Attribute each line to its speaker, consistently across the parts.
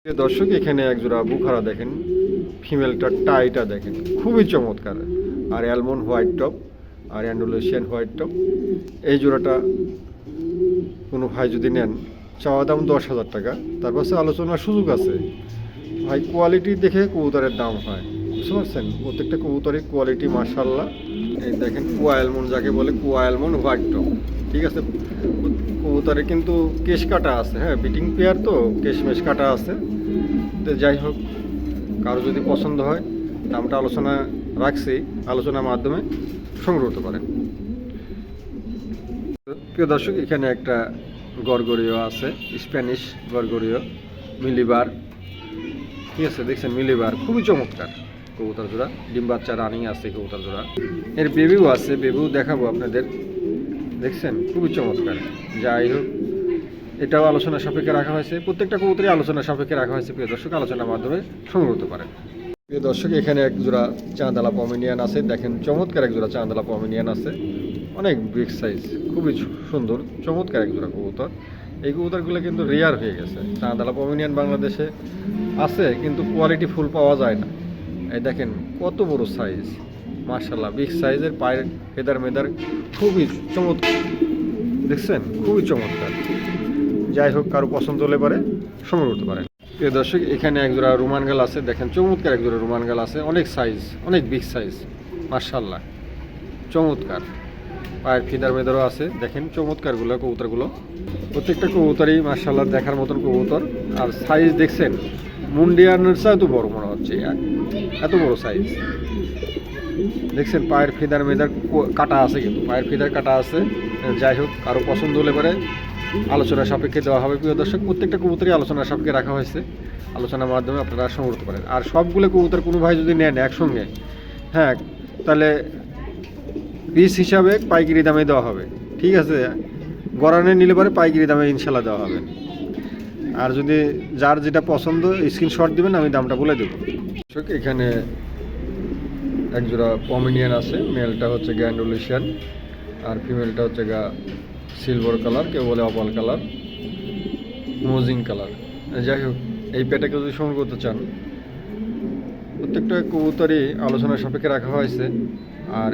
Speaker 1: দর্শক এখানে এক জোড়া বুখারা দেখেন, ফিমেলটার টাইটা দেখেন, খুবই চমৎকার। আর অ্যালমন্ড হোয়াইট টপ আর অ্যান্ডোলেশিয়ান হোয়াইট টপ। এই জোড়াটা কোনো ভাই যদি নেন, চাওয়া দাম 10,000 টাকা, তার পাশে আলোচনার সুযোগ আছে। ভাই কোয়ালিটি দেখে কবুতরের দাম হয়, বুঝতে পারছেন? প্রত্যেকটা কবুতরের কোয়ালিটি মাশাআল্লাহ। এই দেখেন কুয়া অ্যালমন্ড, যাকে বলে কুয়া অ্যালমন্ড হোয়াইট টপ, ঠিক আছে। কবুতরে কিন্তু কেশ কাটা আছে, হ্যাঁ, বিটিং পেয়ার তো কেশ মেশ কাটা আছে। তো যাই হোক, কারো যদি পছন্দ হয়, দামটা আলোচনা রাখছি, আলোচনার মাধ্যমে সংগ্রহ করতে পারেন। প্রিয় দর্শক, এখানে একটা গরগরীয় আছে, স্প্যানিশ গরগরীয় মিলিবার, ঠিক আছে। দেখছেন মিলিবার খুবই চমৎকার কবুতর জোড়া, ডিম বাচ্চা রানিং আছে কবুতর জোড়া। এর বেবিও আছে, বেবিও দেখাবো আপনাদের। দেখছেন খুবই চমৎকার। যাই হোক, এটাও আলোচনা সাপেক্ষে রাখা হয়েছে, প্রত্যেকটা কবুতরই আলোচনা সাপেক্ষে রাখা হয়েছে। প্রিয় দর্শক, আলোচনার মাধ্যমে সংগ্রহ করতে পারেন। প্রিয় দর্শক, এখানে এক জোড়া চাঁদালা পমেনিয়ান আছে, দেখেন চমৎকার এক জোড়া চাঁদালা পমেনিয়ান আছে, অনেক বিগ সাইজ, খুবই সুন্দর চমৎকার এক জোড়া কবুতর। এই কবুতরগুলো কিন্তু রেয়ার হয়ে গেছে। চাঁদালা পমেনিয়ান বাংলাদেশে আছে, কিন্তু কোয়ালিটি ফুল পাওয়া যায় না। এই দেখেন কত বড় সাইজ, মাশাআল্লাহ, বিগ সাইজের, পায়ের ফেদার মেদার খুবই চমৎকার, দেখছেন খুবই চমৎকার। যাই হোক, কারো পছন্দ হলে পারে সংগ্রহ করতে পারেন। প্রিয় দর্শক, এখানে একজোড়া রোমান গাল আছে, দেখেন চমৎকার একজোড়া রোমান গাল আছে, অনেক সাইজ, অনেক বিগ সাইজ, মাশাআল্লাহ চমৎকার। পায়ের ফিদার মেদারও আছে, দেখেন চমৎকারগুলো কবুতরগুলো। প্রত্যেকটা কবুতরই মাশাআল্লাহ দেখার মতন কবুতর। আর সাইজ দেখছেন মুন্ডিয়ানের চেয়ে এত বড় মনে হচ্ছে, এত বড় সাইজ। দেখছেন পায়ের ফিদার মেদার কাটা আছে, কিন্তু পায়ের ফিদার কাটা আছে। যাই হোক, কারো পছন্দ হলে পারে আলোচনা সাপেক্ষে দেওয়া হবে। প্রিয় দর্শক, প্রত্যেকটা কবুতরই আলোচনা সাপেক্ষে রাখা হয়েছে, আলোচনার মাধ্যমে আপনারা সংগ্রহ করতে পারেন। আর সবগুলো কবুতর কোনো ভাই যদি নেন একসঙ্গে, হ্যাঁ, তাহলে পিস হিসাবে পাইকারি দামে দেওয়া হবে, ঠিক আছে। গড়ানে নিলে পরে পাইকারি দামে ইনশাল্লাহ দেওয়া হবে। আর যদি যার যেটা পছন্দ স্ক্রিনশট দিবেন, আমি দামটা বলে দেবো। এখানে একজোড়া পমেনিয়ান আছে, মেলটা হচ্ছে গ্যান্ডোলেশিয়ান আর ফিমেলটা হচ্ছে সিলভার কালার, কেউ বলে অপাল কালার, মোজিং কালার। যাই হোক, এই পেটাকে যদি সংগ্রহ করতে চান, প্রত্যেকটা কবুতরই আলোচনার সাপেক্ষে রাখা হয়েছে। আর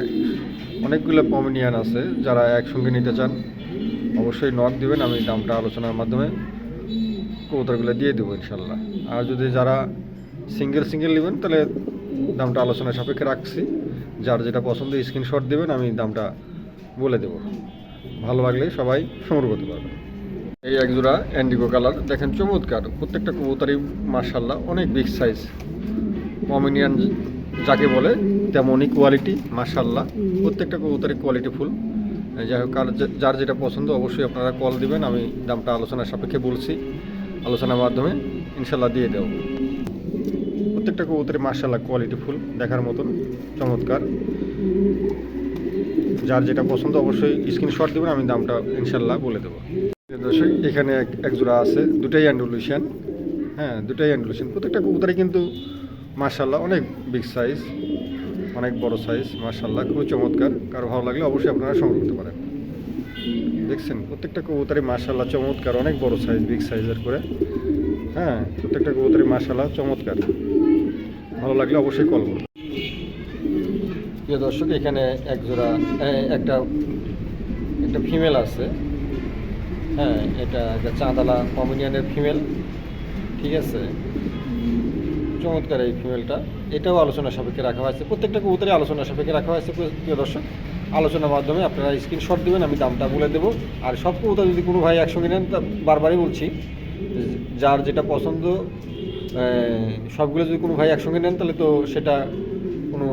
Speaker 1: অনেকগুলো পমেনিয়ান আছে, যারা একসঙ্গে নিতে চান অবশ্যই নক দিবেন, আমি দামটা আলোচনার মাধ্যমে কবুতরগুলো দিয়ে দেবো ইনশাল্লাহ। আর যদি যারা সিঙ্গেল নেবেন, তাহলে দামটা আলোচনার সাপেক্ষে রাখছি, যার যেটা পছন্দ স্ক্রিনশট দেবেন, আমি দামটা বলে দেবো। ভালো লাগলে সবাই সংগ্রহ করতে পারবেন। এই একজোড়া ইন্ডিগো কালার, দেখেন চমৎকার, প্রত্যেকটা কবুতরই মাশাআল্লাহ অনেক বিগ সাইজ। পমেনিয়ান যাকে বলে তেমনই কোয়ালিটি, মাশাআল্লাহ প্রত্যেকটা কবুতরই কোয়ালিটি ফুল। যাই হোক, যার যেটা পছন্দ অবশ্যই আপনারা কল দিবেন, আমি দামটা আলোচনার সাপেক্ষে বলছি, আলোচনার মাধ্যমে ইনশাল্লাহ দিয়ে দেবো। প্রত্যেকটা কবুতরই মাশাআল্লাহ কোয়ালিটি ফুল, দেখার মতন চমৎকার। যার যেটা পছন্দ অবশ্যই স্ক্রিনশট দেবেন, আমি দামটা ইনশাল্লাহ বলে দেবো। দর্শক, এখানে এক জোড়া আছে, দুটাই অ্যান্ডোলেশিয়ান, হ্যাঁ দুটাই অ্যান্ডোলেশিয়ান। প্রত্যেকটা কবুতরই কিন্তু মাশাআল্লাহ অনেক বিগ সাইজ, অনেক বড় সাইজ, মাশাআল্লাহ খুবই চমৎকার। কারো ভালো লাগলে অবশ্যই আপনারা সংগ্রহ করতে পারেন। দেখছেন প্রত্যেকটা কবুতরই মাশাআল্লাহ চমৎকার, অনেক বড় সাইজ, বিগ সাইজের করে, হ্যাঁ প্রত্যেকটা কবুতরই মাশাআল্লাহ চমৎকার। ভালো লাগলে অবশ্যই কল করুন। প্রিয় দর্শক, এখানে একটা ফিমেল আছে, হ্যাঁ এটা একটা চাঁদালা পমেনিয়ানের ফিমেল, ঠিক আছে। চমৎকার এই ফিমেলটা, এটাও আলোচনা সাপেক্ষে রাখা হয়েছে, প্রত্যেকটা কবুতরই আলোচনা সাপেক্ষে রাখা হয়েছে। প্রিয় দর্শক, আলোচনার মাধ্যমে আপনারা স্ক্রিনশট দেবেন, আমি দামটা বলে দেবো। আর সব কবুতর যদি কোনো ভাই একসঙ্গে নেন, তা বারবারই বলছি, যার যেটা পছন্দ, সবগুলো যদি কোনো ভাই একসঙ্গে নেন, তাহলে তো সেটা কোনো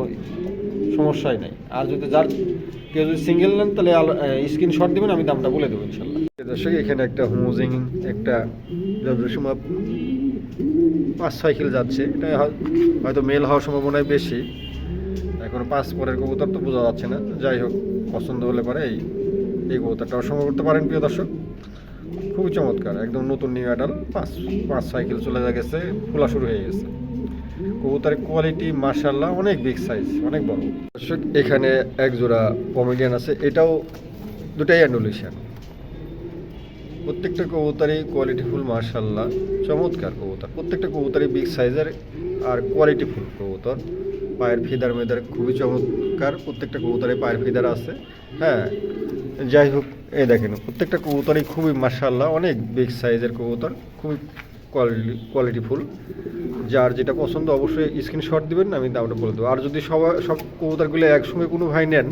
Speaker 1: সমস্যাই নেই। আর যদি কেউ যদি সিঙ্গেল নেন, তাহলে স্ক্রিনশট দেবেন, আমি দামটা বলে দেবো ইনশাল্লাহ। দর্শক, এখানে একটা হোমোজিং, একটা সময় 5-6 কিলো যাচ্ছে, এটা হয়তো মেল হওয়ার সম্ভাবনাই বেশি, এখন 5 পরের কবুতর তো বোঝা যাচ্ছে না। যাই হোক, পছন্দ হলে পরে এই কবুতরটাও সংগ্রহ করতে পারেন। প্রিয় দর্শক, খুবই চমৎকার, একদম নতুন নিউ অ্যাডাল, 5-6 কিলো চলে গেছে, খোলা শুরু হয়ে গেছে। কবুতরের কোয়ালিটি মাশাআল্লাহ অনেক বিগ সাইজ, অনেক বড়। দর্শক, এখানে এক জোড়া পমেডিয়ান আছে, এটাও দুটাই অ্যান্ডোলেশিয়ান, প্রত্যেকটা কবুতরই কোয়ালিটিফুল, মাশাআল্লাহ চমৎকার কবুতর। প্রত্যেকটা কবুতরই বিগ সাইজের আর কোয়ালিটিফুল কবুতর। পায়ের ফিদার মেদার খুবই চমৎকার, প্রত্যেকটা কবুতরে পায়ের ফিদার আছে। হ্যাঁ, যাই হোক, এই দেখেন প্রত্যেকটা কবুতরই খুবই মাশাআল্লাহ অনেক বিগ সাইজের কবুতর, খুবই কোয়ালিটিফুল। যার যেটা পছন্দ অবশ্যই স্ক্রিনশট দিবেন, আমি দামটা বলে দেবো। আর যদি সব কবুতরগুলো একসঙ্গে কোনো ভাই নেন,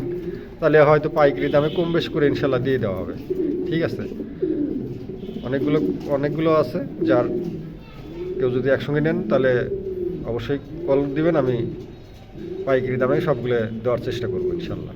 Speaker 1: তাহলে হয়তো পাইকারি দামে কম বেশ করে ইনশাল্লাহ দিয়ে দেওয়া হবে। ঠিক আছে, অনেকগুলো আছে, যার কেউ যদি একসঙ্গে নেন তাহলে অবশ্যই কল দিবেন, আমি পাইকারি দামে সবগুলো দেওয়ার চেষ্টা করবো ইনশাল্লাহ।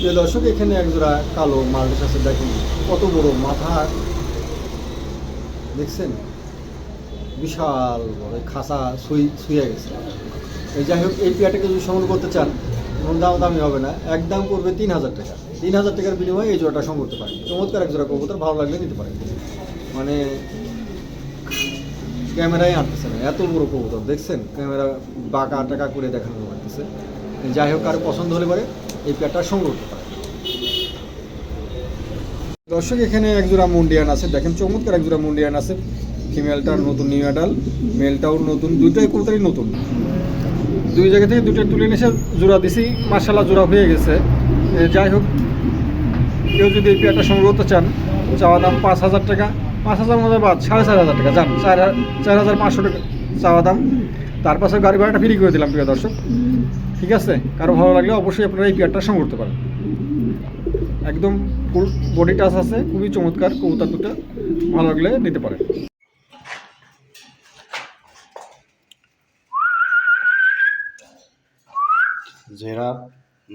Speaker 1: প্রিয় দর্শক, এখানে একজোড়া কালো মাল্টিস আছে, দেখেন কত বড় মাথা, দেখছেন বিশাল বড় খাসা শুয়ে গেছে। এই যাই হোক, এই পেয়ারটাকে যদি সংগ্রহ করতে চান, কোনো দামি হবে না, একদম পড়বে 3000 টাকা। 3000 টাকার বিনিময়ে এই জোড়াটা সংগ্রহ করতে পারেন। চমৎকার একজোড়া কবুতর, ভালো লাগলে নিতে পারেন। মানে ক্যামেরায় আনতেছে না, এত বড় কবুতর, দেখছেন ক্যামেরা বাঁকা টাকা করে দেখানো লাগতেছে। যাই হোক, কারো পছন্দ হলে পরে এই পেয়ারটা সংগ্রহ করতে পারেন। দর্শক, এখানে একজোড়া মুন্ডিয়ান আছে, দেখেন চমৎকার একজোড়া মুন্ডিয়ান আছে। ফিমেলটার নতুন নিউ অ্যাডাল, মেলটাও নতুন, দুইটাই কবুতরই নতুন। দুই জায়গা থেকে দুইটা তুলে নিয়ে এসে জোড়া দিছি, মাশাআল্লাহ জোড়া হয়ে গেছে। যাই হোক, কেউ যদি এই পেয়ারটা সংগ্রহ করতে চান, চাওয়া দাম 5000 টাকা, 5000 মধ্যে বাদ 4500 টাকা, যান 4500 টাকা চাওয়া দাম। তার পাশে গাড়ি ভাড়াটা ফ্রি করে দিলাম প্রিয় দর্শক। ঠিক আছে, কারো ভালো লাগলে অবশ্যই আপনারা এই পেয়ারটা সংগ্রহ করতে পারেন। একদম ফুল বডি টাচ আছে, খুবই চমৎকার কবুতর দুটো, ভালো লাগলে নিতে পারেন।
Speaker 2: জেরাপ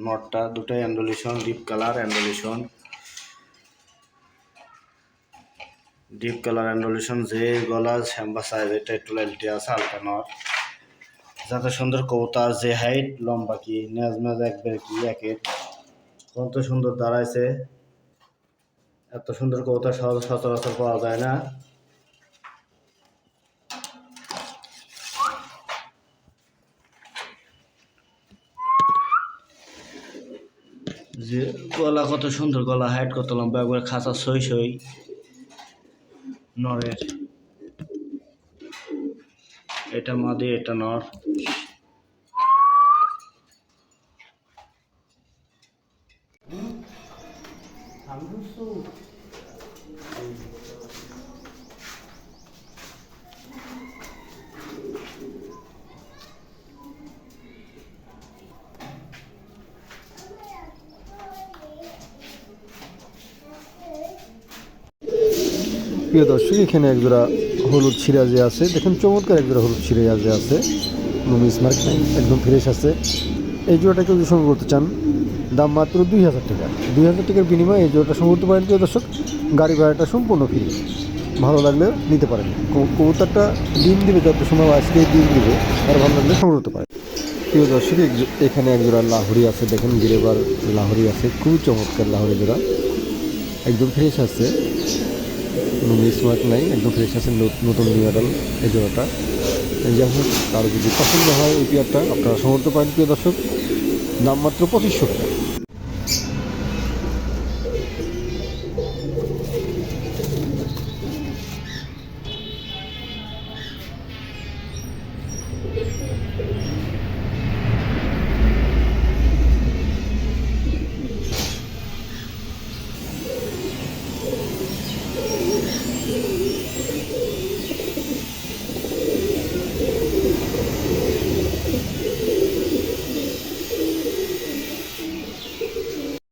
Speaker 2: নটটা দুটাই অ্যান্ডোলিশন, ডিপ কালার অ্যান্ডোলিশন, যে গলা শ্যাম্বা সাইজ, এটা একটু লাইলটি আছে, হালকা নট, যাতে সুন্দর কবুতর, যে হাইট লম্বা কি নেজমেজ একবারে কি একের, কত সুন্দর দাঁড়াইছে। এত সুন্দর কবুতর সচরাচর পাওয়া যায় না। যে গলা কত সুন্দর, গলা হাইট কত লম্বা, একবার খাঁচা সই নরের। এটা মাদি, এটা নর।
Speaker 1: প্রিয় দর্শক, এখানে একজোড়া হলুদ সিরাজে আছে, দেখুন চমৎকার একজোড়া হলুদ সিরাজে আছে, কোনো মিসমার্ক নাই, একদম ফ্রেশ আছে। এই জোড়াটাকে যদি সংগ্রহ করতে চান, দাম মাত্র 2000 টাকা। 2000 টাকার বিনিময়ে এই জোড়াটা সংগ্রহ করতে পারেন প্রিয় দর্শক। গাড়ি ভাড়াটা সম্পূর্ণ ফ্রি, ভালো লাগলে নিতে পারেন। কবুতরটা ডিম দিবে, যত সময় আজকে ডিম দিবে, আর ভালো লাগলে সংগ্রহ করতে পারেন। প্রিয় দর্শক, এখানে একজোড়া লাহোরি আছে, দেখেন গিরেবার লাহোরি আছে, খুবই চমৎকার লাহোরি জোড়া, একদম ফ্রেশ আছে, কোনো মিসমার্ক নাই, একদম ফ্রেশ আছে, নতুন নিউ অ্যাডাল এই জোড়াটা। যাই হোক, কারো যদি পছন্দ হয় এই পেয়ারটা, আপনারা সংগ্রহ করতে পারেন প্রিয় দর্শক। দাম মাত্র 2500 টাকা।